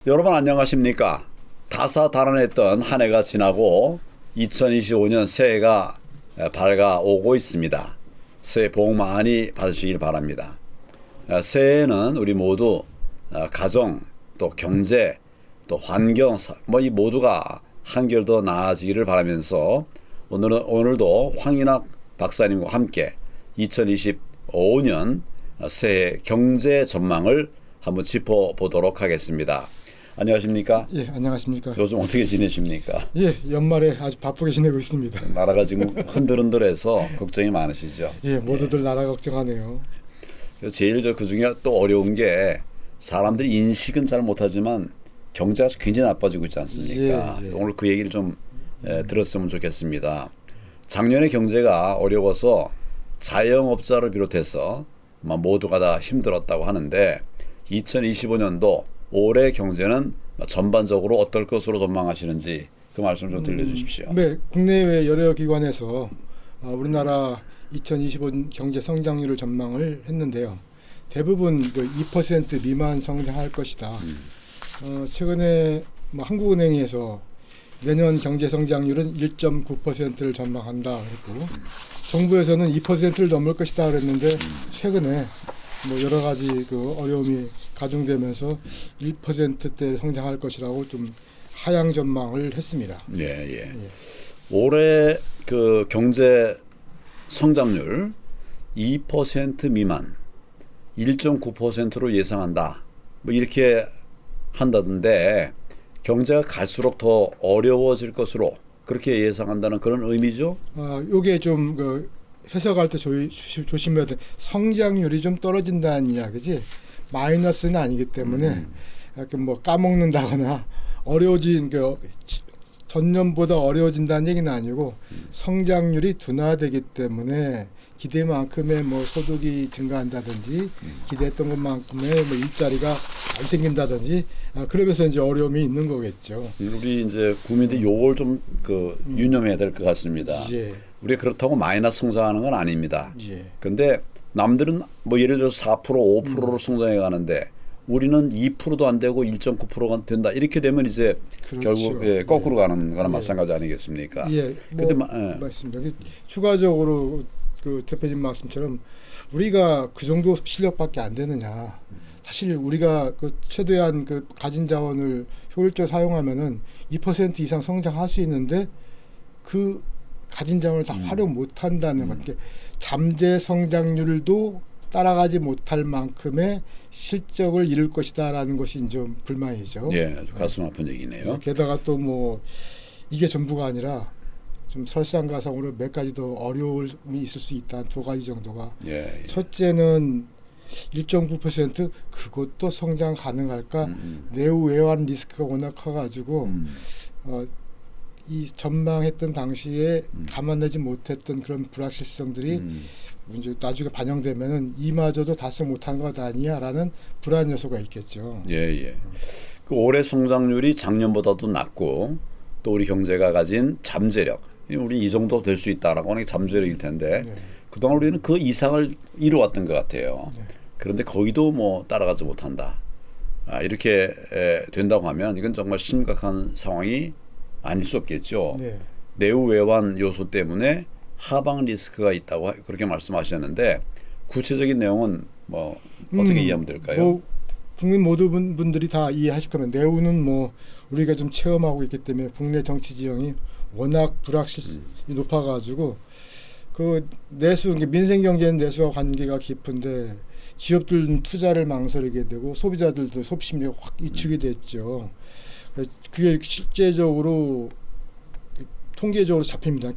여러분 안녕하십니까? 다사다난했던 한 해가 지나고 2025년 새해가 밝아오고 있습니다. 새해 복 많이 받으시길 바랍니다. 새해에는 우리 모두 가정, 또 경제, 또 환경, 이 모두가 한결 더 나아지기를 바라면서 오늘도 황인학 박사님과 함께 2025년 새해 경제 전망을 한번 짚어보도록 하겠습니다. 안녕하십니까? 예, 안녕하십니까? 요즘 어떻게 지내십니까? 예, 연말에 아주 바쁘게 지내고 있습니다. 나라가 지금 흔들흔들해서 걱정이 많으시죠? 예, 모두들 나라 걱정하네요. 제일 그 중에 또 어려운 게 사람들이 인식은 잘 못하지만 경제가 굉장히 나빠지고 있지 않습니까? 예, 예. 오늘 그 얘기를 좀 들었으면 좋겠습니다. 작년에 경제가 어려워서 자영업자를 비롯해서 모두가 다 힘들었다고 하는데 2025년도 올해 경제는 전반적으로 어떨 것으로 전망하시는지 그 말씀 좀 들려주십시오. 네, 국내외 여러 기관에서 우리나라 2025 경제 성장률을 전망을 했는데요. 대부분 2% 미만 성장할 것이다. 최근에 한국은행에서 내년 경제 성장률은 1.9%를 전망한다 그랬고, 정부에서는 2%를 넘을 것이다 그랬는데 최근에 여러 가지 어려움이 가중되면서 1%대 성장할 것이라고 좀 하향 전망을 했습니다. 예. 올해 그 경제 성장률 2% 미만, 1.9%로 예상한다. 이렇게 한다던데 경제가 갈수록 더 어려워질 것으로 그렇게 예상한다는 그런 의미죠? 요게 좀 해석할 때 조심해야 돼. 성장률이 좀 떨어진다는 이야기지 마이너스는 아니기 때문에 까먹는다거나 어려워진 전년보다 어려워진다는 얘기는 아니고 성장률이 둔화되기 때문에 기대만큼의 소득이 증가한다든지 기대했던 것만큼의 일자리가 안 생긴다든지 그러면서 이제 어려움이 있는 거겠죠. 우리 이제 국민들이 요걸 좀 유념해야 될 것 같습니다. 예. 우리가 그렇다고 마이너스 성장하는 건 아닙니다. 예. 근데 남들은 예를 들어서 4% 5%로 성장해 가는데 우리는 2%도 안 되고 1.9%가 된다. 이렇게 되면 이제 그렇죠. 결국 거꾸로 가는 거나 예. 마찬가지 아니겠습니까? 예. 근데 맞습니다. 추가적으로 대표님 말씀처럼 우리가 그 정도 실력밖에 안 되느냐. 사실 우리가 최대한 가진 자원을 효율적으로 사용하면은 2% 이상 성장할 수 있는데 그 가진 자원을 다 활용 못 한다는 것. 잠재 성장률도 따라가지 못할 만큼의 실적을 이룰 것이다라는 것이 좀 불만이죠. 예, 가슴 아픈 얘기네요. 게다가 또 이게 전부가 아니라 좀 설상가상으로 몇 가지 더 어려움이 있을 수 있다. 두 가지 정도가. 예. 첫째는 1.9% 그것도 성장 가능할까? 내후 외환 리스크가 워낙 커가지고 이 전망했던 당시에 감안하지 못했던 그런 불확실성들이 이제 나중에 반영되면은 이마저도 달성 못한 것 아니야라는 불안 요소가 있겠죠. 예. 그 올해 성장률이 작년보다도 낮고 또 우리 경제가 가진 잠재력, 우리 이 정도 될 수 있다라고 하는 게 잠재력일 텐데 네. 그동안 우리는 그 이상을 이루었던 것 같아요. 네. 그런데 거기도 따라가지 못한다. 이렇게 된다고 하면 이건 정말 심각한 상황이 아닐 수 없겠죠. 네. 내후 외환 요소 때문에 하방 리스크가 있다고 그렇게 말씀하셨는데 구체적인 내용은 어떻게 이해하면 될까요? 국민 모든 분들이 다 이해하실 거면 내후는 우리가 좀 체험하고 있기 때문에 국내 정치 지형이 워낙 불확실성이 높아가지고 내수 민생 경제는 내수와 관계가 깊은데 기업들은 투자를 망설이게 되고 소비자들도 소비심리가 확 위축이 됐죠. 그게 실제적으로 통계적으로 잡힙니다.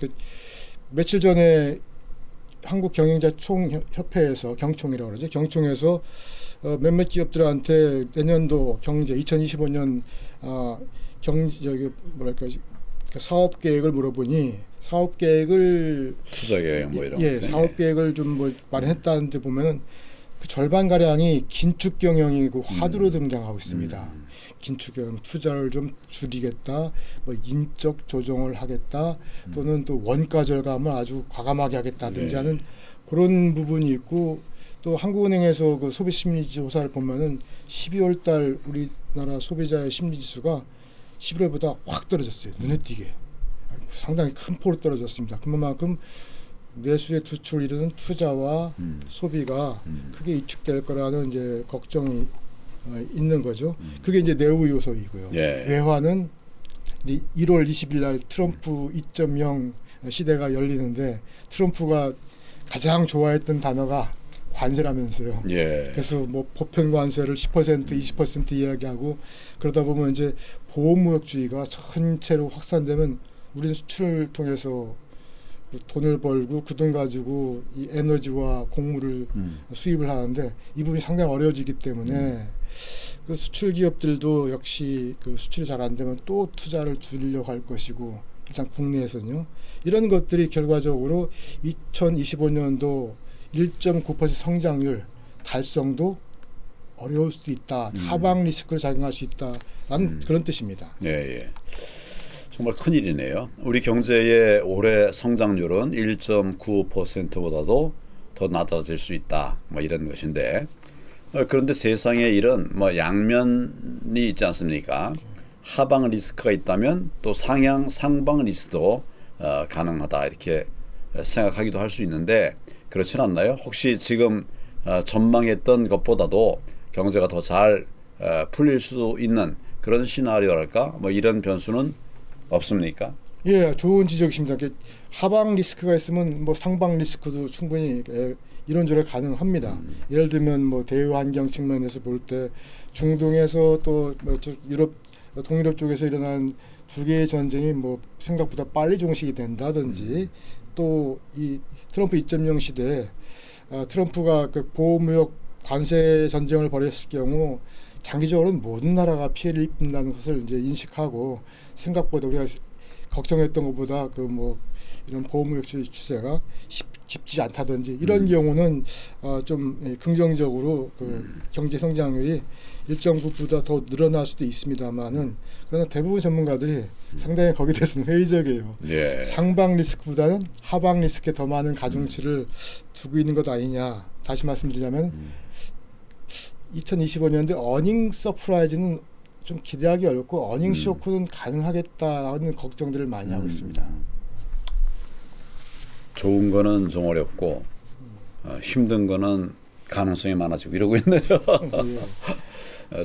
며칠 전에 한국경영자총협회에서 경총이라고 그러죠. 경총에서 몇몇 기업들한테 내년도 경제 2025년 사업 계획을 물어보니 사업 계획을 투자 계획 이런 거. 사업 계획을 좀 마련했다는데 보면은 그 절반 가량이 긴축 경영이고 화두로 등장하고 있습니다. 긴축 경영 투자를 좀 줄이겠다, 인적 조정을 하겠다, 또는 또 원가 절감을 아주 과감하게 하겠다든지 하는 그런 부분이 있고, 또 한국은행에서 소비심리 조사를 보면은 12월 달 우리 우리나라 소비자의 심리지수가 11월보다 확 떨어졌어요. 눈에 띄게. 상당히 큰 폭으로 떨어졌습니다. 그만큼 내수의 두출을 이루는 투자와 소비가 크게 위축될 거라는 이제 걱정이 있는 거죠. 그게 이제 내부 요소이고요. 예. 외화는 이제 1월 20일 날 트럼프 2.0 시대가 열리는데 트럼프가 가장 좋아했던 단어가 관세라면서요. 예. 그래서 뭐 보편 관세를 10% 20% 이야기하고 그러다 보면 이제 보호무역주의가 전체로 확산되면 우리는 수출을 통해서 돈을 벌고 그 돈 가지고 이 에너지와 곡물을 수입을 하는데 이 부분이 상당히 어려워지기 때문에 그 수출 기업들도 역시 그 수출이 잘 안 되면 또 투자를 줄이려고 할 것이고 일단 국내에서는요. 이런 것들이 결과적으로 2025년도 1.9% 성장률 달성도 어려울 수도 있다. 하방 리스크를 작용할 수 있다라는 그런 뜻입니다. 예, 예. 정말 큰일이네요. 우리 경제의 올해 성장률은 1.95%보다도 더 낮아질 수 있다. 뭐 이런 것인데 그런데 세상에 이런 뭐 양면이 있지 않습니까? 하방 리스크가 있다면 또 상방 리스크도 가능하다 이렇게 생각하기도 할 수 있는데 그렇진 않나요? 혹시 지금 전망했던 것보다도 경제가 더 잘 풀릴 수 있는 그런 시나리오랄까? 뭐 이런 변수는 없습니까? 예, 좋은 지적이십니다. 하방 리스크가 있으면 뭐 상방 리스크도 충분히 이런저런 가능합니다. 예를 들면 뭐 대외 환경 측면에서 볼 때 중동에서 또 뭐 유럽 동유럽 쪽에서 일어난 두 개의 전쟁이 뭐 생각보다 빨리 종식이 된다든지 또 이 트럼프 2.0 시대에 트럼프가 그 보호무역 관세 전쟁을 벌였을 경우 장기적으로는 모든 나라가 피해를 입는다는 것을 이제 인식하고 생각보다 우리가 걱정했던 것보다 그 뭐 이런 보호무역 추세가 쉽지 않다든지 이런 경우는 좀 긍정적으로 그 경제 성장률이 1.9보다 더 늘어날 수도 있습니다만은 그러나 대부분 전문가들이 상당히 거기에 대해서는 회의적이에요. 예. 상방 리스크보다는 하방 리스크에 더 많은 가중치를 두고 있는 것 아니냐. 다시 말씀드리자면 2025년대 어닝 서프라이즈는 좀 기대하기 어렵고 어닝 쇼크는 가능하겠다라는 걱정들을 많이 하고 있습니다. 좋은 거는 좀 어렵고 힘든 거는 가능성이 많아지고 이러고 있네요. 예.